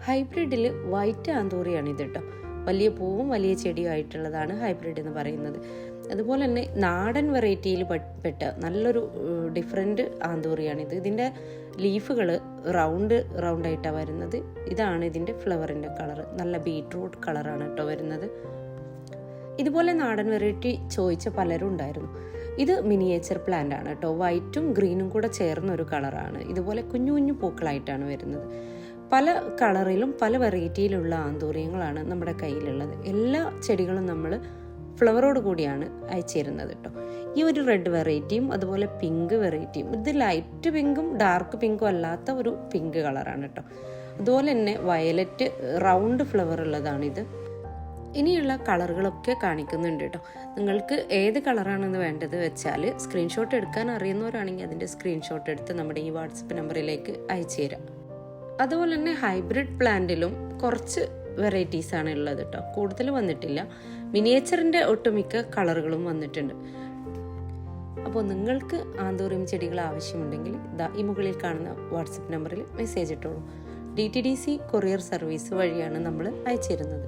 ഹൈബ്രിഡിൽ white ആന്തൂറിയാണ് ഇത് കേട്ടോ. വലിയ പൂവും വലിയ ചെടിയും ആയിട്ടുള്ളതാണ് ഹൈബ്രിഡ് എന്ന് പറയുന്നത്. അതുപോലെ തന്നെ നാടൻ വെറൈറ്റിയിൽ പെട്ട നല്ലൊരു ഡിഫറെൻറ്റ് ആന്തൂറിയാണിത്. ഇതിൻ്റെ ലീഫുകൾ റൗണ്ടായിട്ടാണ് വരുന്നത്. ഇതാണ് ഇതിൻ്റെ ഫ്ലവറിൻ്റെ കളറ്. നല്ല ബീട്രൂട്ട് കളറാണ് കേട്ടോ വരുന്നത്. ഇതുപോലെ നാടൻ വെറൈറ്റി ചോദിച്ച പലരും ഉണ്ടായിരുന്നു. ഇത് മിനിയേച്ചർ പ്ലാന്റ് ആണ് കേട്ടോ. വൈറ്റും ഗ്രീനും കൂടെ ചേർന്നൊരു കളറാണ്. ഇതുപോലെ കുഞ്ഞു കുഞ്ഞു പൂക്കളായിട്ടാണ് വരുന്നത്. പല കളറിലും പല വെറൈറ്റിയിലുള്ള ആന്തൂറിയങ്ങളാണ് നമ്മുടെ കയ്യിലുള്ളത്. എല്ലാ ചെടികളും നമ്മൾ ഫ്ലവറോട് കൂടിയാണ് അയച്ചിരുന്നത് കേട്ടോ. ഈ ഒരു റെഡ് വെറൈറ്റിയും അതുപോലെ പിങ്ക് വെറൈറ്റിയും, ഇത് ലൈറ്റ് പിങ്കും ഡാർക്ക് പിങ്കും അല്ലാത്ത ഒരു പിങ്ക് കളറാണ് കേട്ടോ. അതുപോലെ തന്നെ വയലറ്റ് റൗണ്ട് ഫ്ലവർ ഉള്ളതാണിത്. ഇനിയുള്ള കളറുകളൊക്കെ കാണിക്കുന്നുണ്ട് കേട്ടോ. നിങ്ങൾക്ക് ഏത് കളറാണെന്ന് വേണ്ടത് വെച്ചാൽ സ്ക്രീൻഷോട്ട് എടുക്കാൻ അറിയുന്നവരാണെങ്കിൽ അതിൻ്റെ സ്ക്രീൻഷോട്ട് എടുത്ത് നമ്മുടെ ഈ വാട്സപ്പ് നമ്പറിലേക്ക് അയച്ചു തരാം. അതുപോലെ തന്നെ ഹൈബ്രിഡ് പ്ലാന്റിലും കുറച്ച് വെറൈറ്റീസാണ് ഉള്ളത് കേട്ടോ. കൂടുതൽ വന്നിട്ടില്ല. മിനിയേച്ചറിൻ്റെ ഒട്ടുമിക്ക കളറുകളും വന്നിട്ടുണ്ട്. അപ്പോൾ നിങ്ങൾക്ക് ആന്തൂറിയം ചെടികൾ ആവശ്യമുണ്ടെങ്കിൽ ഈ മുകളിൽ കാണുന്ന വാട്സപ്പ് നമ്പറിൽ മെസ്സേജ് ഇട്ടോളൂ. DTDC കൊറിയർ സർവീസ് വഴിയാണ് നമ്മൾ അയച്ചിരുന്നത്.